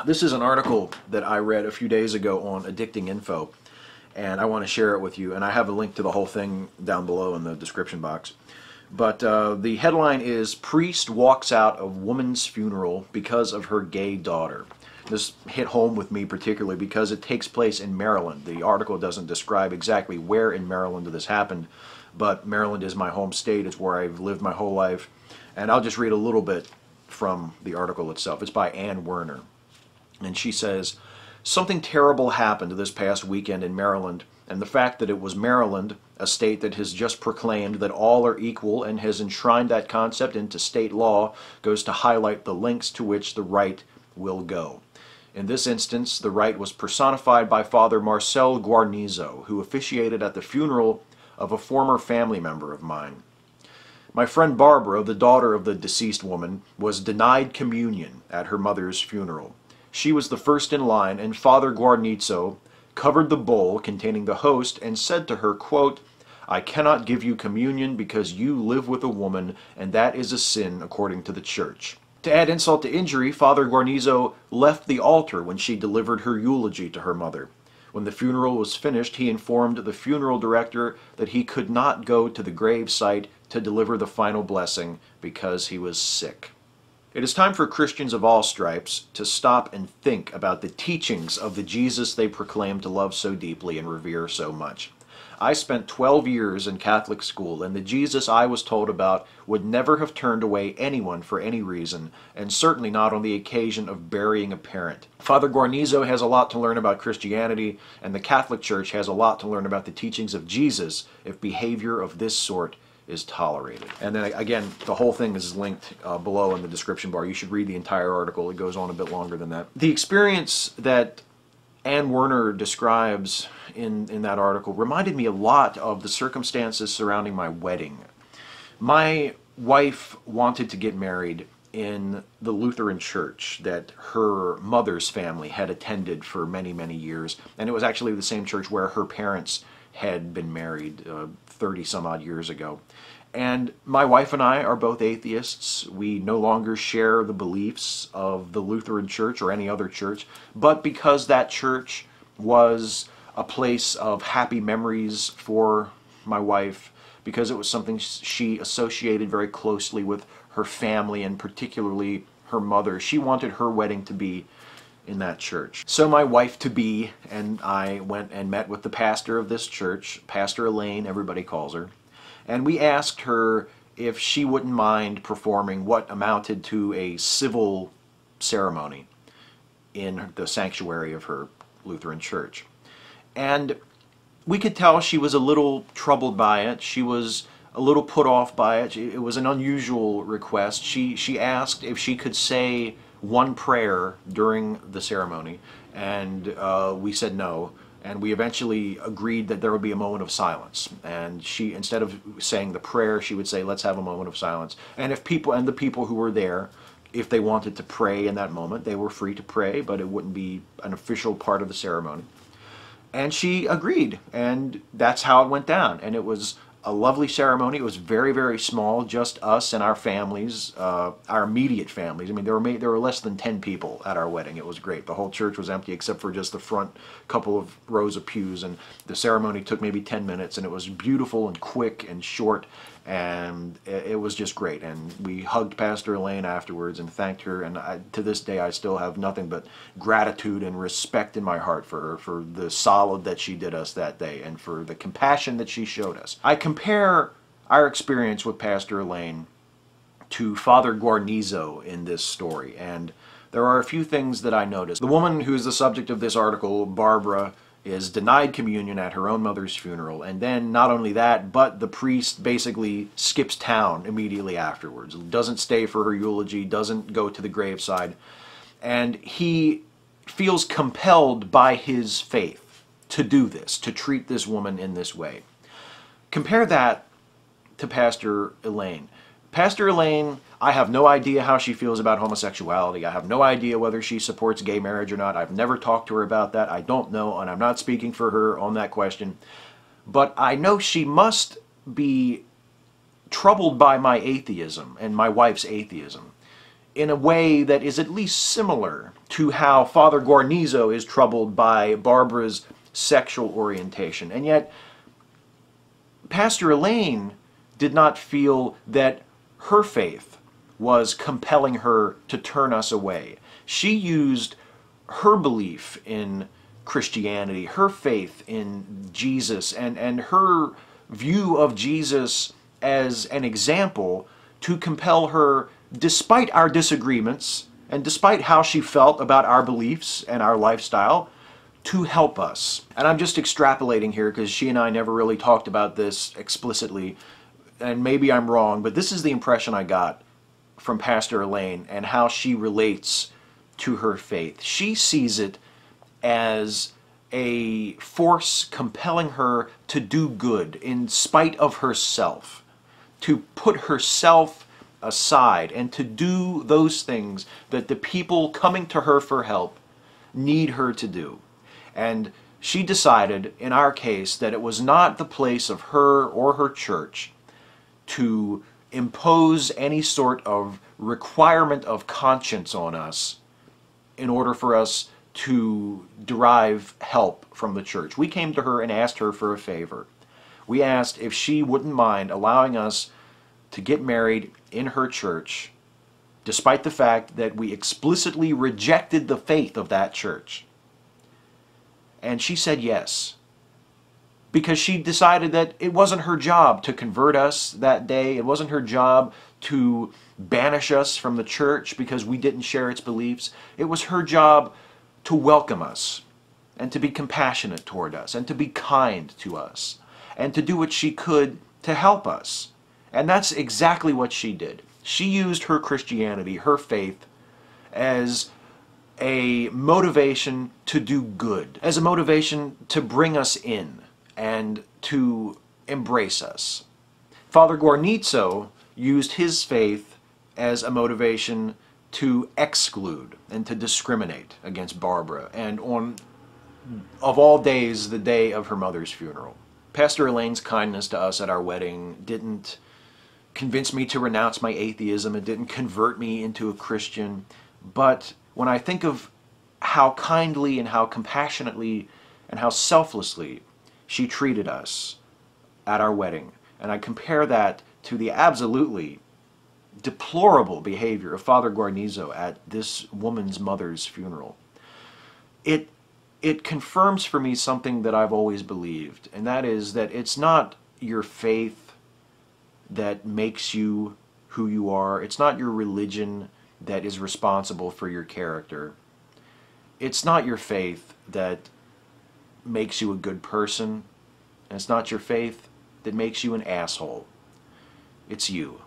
This is an article that I read a few days ago on Addicting Info, and I want to share it with you. And I have a link to the whole thing down below in the description box. But the headline is, "Priest Walks Out of Woman's Funeral Because of Her Gay Daughter." This hit home with me particularly because it takes place in Maryland. The article doesn't describe exactly where in Maryland this happened, but Maryland is my home state. It's where I've lived my whole life. And I'll just read a little bit from the article itself. It's by Werner. And she says, "Something terrible happened this past weekend in Maryland, and the fact that it was Maryland, a state that has just proclaimed that all are equal and has enshrined that concept into state law, goes to highlight the lengths to which the right will go. In this instance, the right was personified by Father Marcel Guarnizo, who officiated at the funeral of a former family member of mine. My friend Barbara, the daughter of the deceased woman, was denied communion at her mother's funeral. She was the first in line, and Father Guarnizo covered the bowl containing the host and said to her, quote, 'I cannot give you communion because you live with a woman, and that is a sin according to the church.' To add insult to injury, Father Guarnizo left the altar when she delivered her eulogy to her mother. When the funeral was finished, he informed the funeral director that he could not go to the grave site to deliver the final blessing because he was sick." It is time for Christians of all stripes to stop and think about the teachings of the Jesus they proclaim to love so deeply and revere so much. I spent 12 years in Catholic school, and the Jesus I was told about would never have turned away anyone for any reason, and certainly not on the occasion of burying a parent. Father Guarnizo has a lot to learn about Christianity, and the Catholic Church has a lot to learn about the teachings of Jesus if behavior of this sort is tolerated. And then again, the whole thing is linked below in the description bar. You should read the entire article. It goes on a bit longer than that. The experience that Werner describes in that article reminded me a lot of the circumstances surrounding my wedding. My wife wanted to get married in the Lutheran church that her mother's family had attended for many, many years. And it was actually the same church where her parents had been married 30 some odd years ago. And my wife and I are both atheists. We no longer share the beliefs of the Lutheran Church or any other church, but because that church was a place of happy memories for my wife, because it was something she associated very closely with her family and particularly her mother, she wanted her wedding to be in that church. So my wife-to-be and I went and met with the pastor of this church, Pastor Elaine, everybody calls her, and we asked her if she wouldn't mind performing what amounted to a civil ceremony in the sanctuary of her Lutheran church. And we could tell she was a little troubled by it. She was a little put off by it. It was an unusual request. She asked if she could say one prayer during the ceremony, and we said no, and we eventually agreed that there would be a moment of silence, and she, instead of saying the prayer, she would say, "Let's have a moment of silence." And if the people who were there, if they wanted to pray in that moment, they were free to pray, but it wouldn't be an official part of the ceremony. And she agreed, and that's how it went down. And it was a lovely ceremony. It was very, very small, just us and our families, our immediate families. I mean, there were less than 10 people at our wedding. It was great. The whole church was empty except for just the front couple of rows of pews, and the ceremony took maybe 10 minutes, and it was beautiful and quick and short, and it was just great. And we hugged Pastor Elaine afterwards and thanked her, and to this day I still have nothing but gratitude and respect in my heart for her, for the solid that she did us that day, and for the compassion that she showed us. I compare our experience with Pastor Elaine to Father Guarnizo in this story, and there are a few things that I noticed. The woman who's the subject of this article, Barbara, is denied communion at her own mother's funeral, and then not only that, but the priest basically skips town immediately afterwards, doesn't stay for her eulogy, doesn't go to the graveside, and he feels compelled by his faith to do this, to treat this woman in this way. Compare that to Pastor Elaine. Pastor Elaine, I have no idea how she feels about homosexuality. I have no idea whether she supports gay marriage or not. I've never talked to her about that. I don't know, and I'm not speaking for her on that question. But I know she must be troubled by my atheism and my wife's atheism. in a way that is at least similar to how Father Guarnizo is troubled by Barbara's sexual orientation. And yet, Pastor Elaine did not feel that her faith was compelling her to turn us away. She used her belief in Christianity, her faith in Jesus, and her view of Jesus as an example to compel her, despite our disagreements and despite how she felt about our beliefs and our lifestyle, to help us. And I'm just extrapolating here because she and I never really talked about this explicitly, and maybe I'm wrong, but this is the impression I got from Pastor Elaine and how she relates to her faith. She sees it as a force compelling her to do good in spite of herself, to put herself aside and to do those things that the people coming to her for help need her to do. And she decided, in our case, that it was not the place of her or her church to impose any sort of requirement of conscience on us in order for us to derive help from the church. We came to her and asked her for a favor. We asked if she wouldn't mind allowing us to get married in her church, despite the fact that we explicitly rejected the faith of that church. And she said yes, because she decided that it wasn't her job to convert us that day. It wasn't her job to banish us from the church because we didn't share its beliefs. It was her job to welcome us and to be compassionate toward us and to be kind to us and to do what she could to help us. And that's exactly what she did. She used her Christianity, her faith, as a motivation to do good, as a motivation to bring us in and to embrace us. Father Guarnizo used his faith as a motivation to exclude and to discriminate against Barbara, and on, of all days, the day of her mother's funeral. Pastor Elaine's kindness to us at our wedding didn't convince me to renounce my atheism. It didn't convert me into a Christian. But when I think of how kindly and how compassionately and how selflessly she treated us at our wedding, and I compare that to the absolutely deplorable behavior of Father Guarnizo at this woman's mother's funeral, it confirms for me something that I've always believed, and that is that it's not your faith that makes you who you are. It's not your religion that is responsible for your character. It's not your faith that makes you a good person, and it's not your faith that makes you an asshole. It's you.